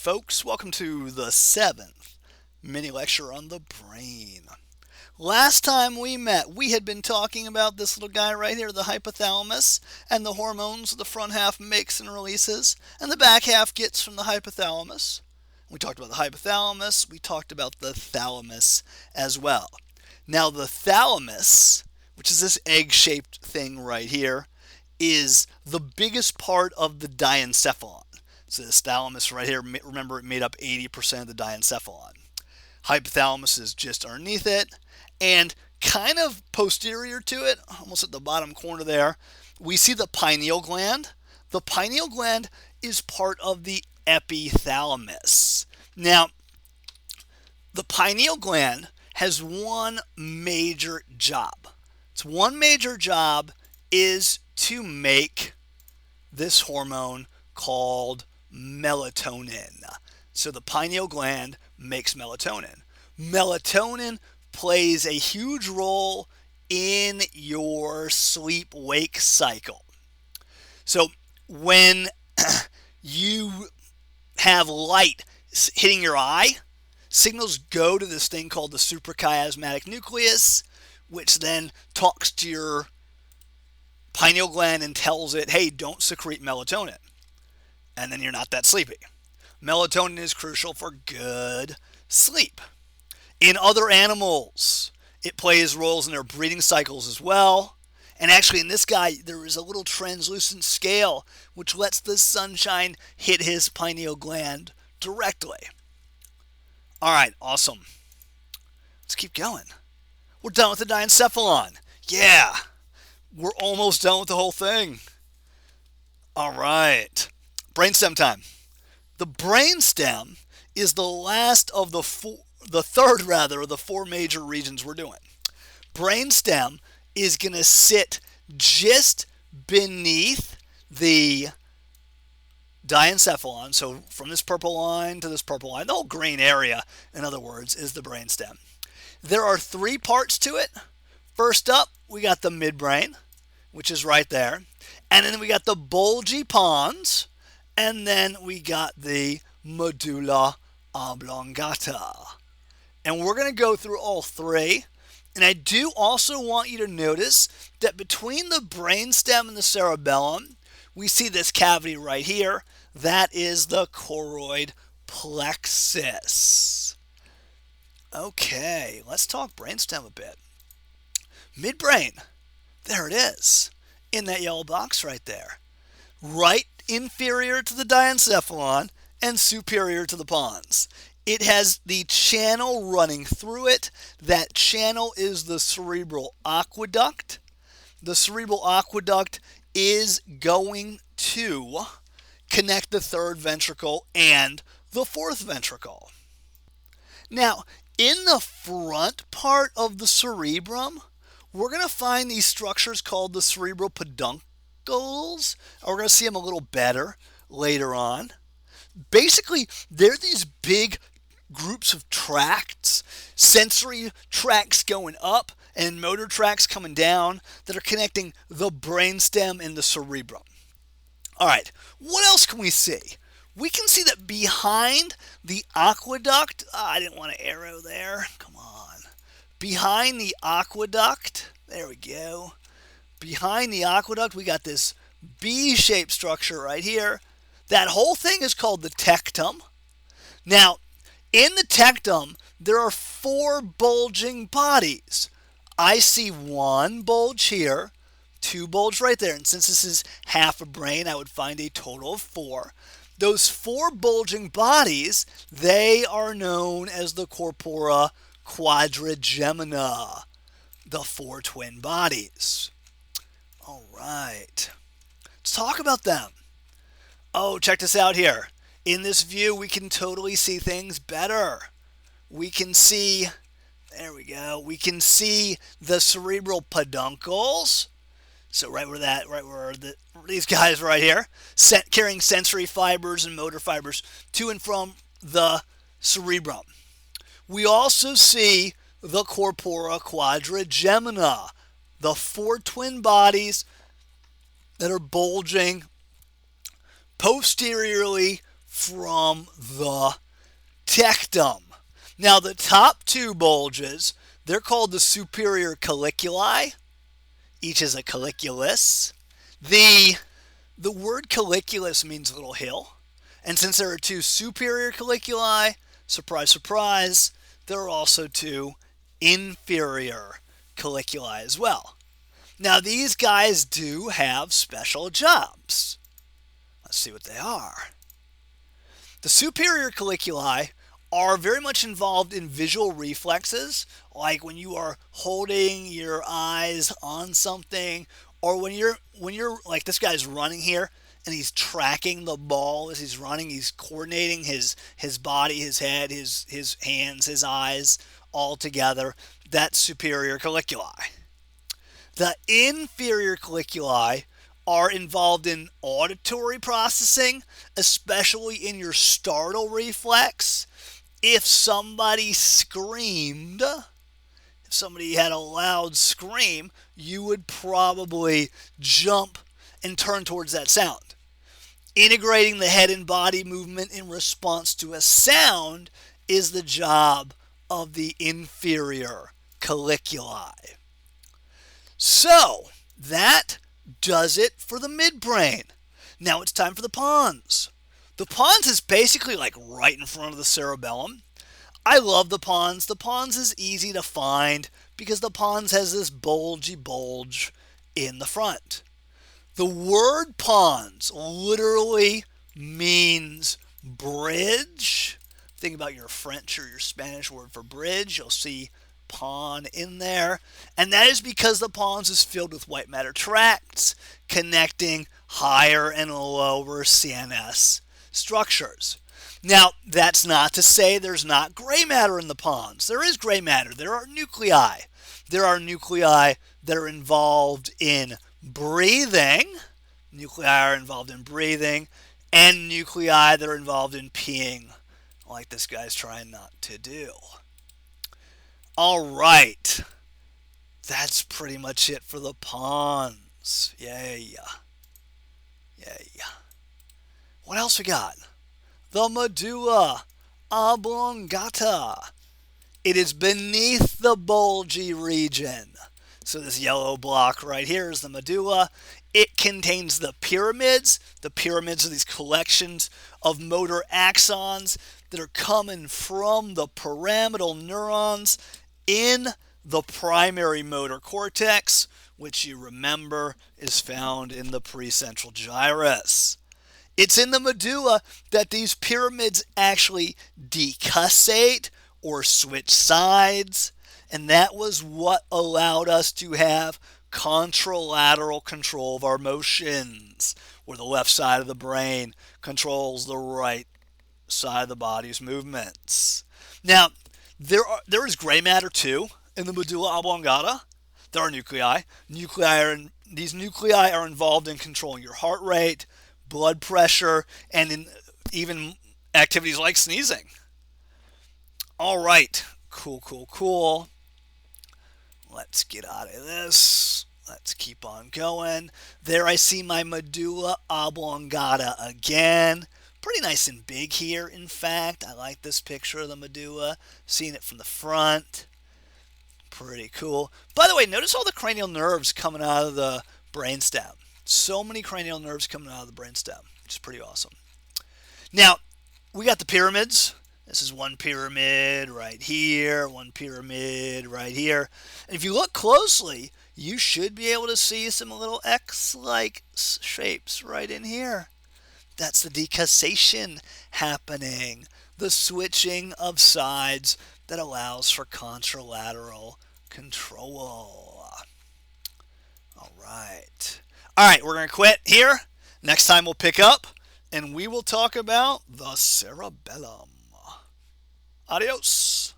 folks. Welcome to the 7th mini lecture on the brain. Last time we met, we had been talking about this little guy right here, the hypothalamus, and the hormones the front half makes and releases, and the back half gets from the hypothalamus. We talked about the hypothalamus, we talked about the thalamus as well. Now the thalamus, which is this egg-shaped thing right here, is the biggest part of the diencephalon. So this thalamus right here, remember it made up 80% of the diencephalon. Hypothalamus is just underneath it, and kind of posterior to it, almost at the bottom corner there, we see the pineal gland. The pineal gland is part of the epithalamus. Now, the pineal gland has one major job. Its one major job is to make this hormone called melatonin. So the pineal gland makes melatonin. Melatonin plays a huge role in your sleep-wake cycle. So when you have light hitting your eye, signals go to this thing called the suprachiasmatic nucleus, which then talks to your pineal gland and tells it, hey, don't secrete melatonin. And then you're not that sleepy. Melatonin is crucial for good sleep. In other animals, it plays roles in their breathing cycles as well. And actually in this guy, there is a little translucent scale which lets the sunshine hit his pineal gland directly. All right, awesome. Let's keep going. We're done with the diencephalon. Yeah, we're almost done with the whole thing. All right, brainstem time. The brainstem is the last of the third of the four major regions we're doing. Brainstem is going to sit just beneath the diencephalon. So from this purple line to this purple line, the whole green area, in other words, is the brainstem. There are three parts to it. First up, we got the midbrain, which is right there. And then we got the bulgy pons. And then we got the medulla oblongata. And we're going to go through all three. And I do also want you to notice that between the brainstem and the cerebellum, we see this cavity right here. That is the choroid plexus. Okay, let's talk brainstem a bit. Midbrain, there it is, in that yellow box right there. Right inferior to the diencephalon and superior to the pons. It has the channel running through it. That channel is the cerebral aqueduct. The cerebral aqueduct is going to connect the third ventricle and the fourth ventricle. Now, in the front part of the cerebrum, we're going to find these structures called the cerebral peduncles. We're going to see them a little better later on. Basically, they're these big groups of tracts, sensory tracts going up and motor tracts coming down that are connecting the brainstem and the cerebrum. All right, what else can we see? We can see that behind the aqueduct, I didn't want an arrow there, come on. Behind the aqueduct, there we go. Behind the aqueduct, we got this B-shaped structure right here. That whole thing is called the tectum. Now, in the tectum, there are four bulging bodies. I see one bulge here, two bulges right there. And since this is half a brain, I would find a total of four. Those four bulging bodies, they are known as the corpora quadrigemina, the four twin bodies. All right, let's talk about them. Oh, check this out here. In this view, we can totally see things better. We can see, there we go, we can see the cerebral peduncles. So right where these guys right here, carrying sensory fibers and motor fibers to and from the cerebrum. We also see the corpora quadrigemina, the four twin bodies that are bulging posteriorly from the tectum. Now, the top two bulges, they're called the superior colliculi. Each is a colliculus. The word colliculus means little hill. And since there are two superior colliculi, surprise, surprise, there are also two inferior colliculi as well. Now, these guys do have special jobs. Let's see what they are. The superior colliculi are very much involved in visual reflexes, like when you are holding your eyes on something, or when you're like this guy's running here and he's tracking the ball as he's running, he's coordinating his body, his head, his hands, his eyes all together. That's superior colliculi. The inferior colliculi are involved in auditory processing, especially in your startle reflex. If somebody screamed, if somebody had a loud scream, you would probably jump and turn towards that sound. Integrating the head and body movement in response to a sound is the job of the inferior colliculi. So, that does it for the midbrain. Now it's time for the pons. The pons is basically like right in front of the cerebellum. I love the pons. The pons is easy to find because the pons has this bulgy bulge in the front. The word pons literally means bridge. Think about your French or your Spanish word for bridge. You'll see pon in there, and that is because the pons is filled with white matter tracts connecting higher and lower CNS structures. Now, that's not to say there's not gray matter in the pons. There is gray matter. There are nuclei. There are nuclei that are involved in breathing. Nuclei are involved in breathing, and nuclei that are involved in peeing, like this guy's trying not to do. All right, that's pretty much it for the pons. Yeah. What else we got? The medulla oblongata. It is beneath the bulgy region. So this yellow block right here is the medulla. It contains the pyramids. The pyramids are these collections of motor axons that are coming from the pyramidal neurons in the primary motor cortex, which you remember is found in the precentral gyrus. It's in the medulla that these pyramids actually decussate or switch sides, and that was what allowed us to have contralateral control of our motions, where the left side of the brain controls the right side of the body's movements. Now, there is gray matter too in the medulla oblongata. There are nuclei. These nuclei are involved in controlling your heart rate, blood pressure, and in even activities like sneezing. All right, cool. Let's get out of this. Let's keep on going. There I see my medulla oblongata again. Pretty nice and big here, in fact. I like this picture of the medulla. Seeing it from the front. Pretty cool. By the way, notice all the cranial nerves coming out of the brainstem. So many cranial nerves coming out of the brainstem, which is pretty awesome. Now, we got the pyramids. This is one pyramid right here, one pyramid right here. And if you look closely, you should be able to see some little X-like shapes right in here. That's the decussation happening, the switching of sides that allows for contralateral control. All right, we're going to quit here. Next time we'll pick up and we will talk about the cerebellum. Adios.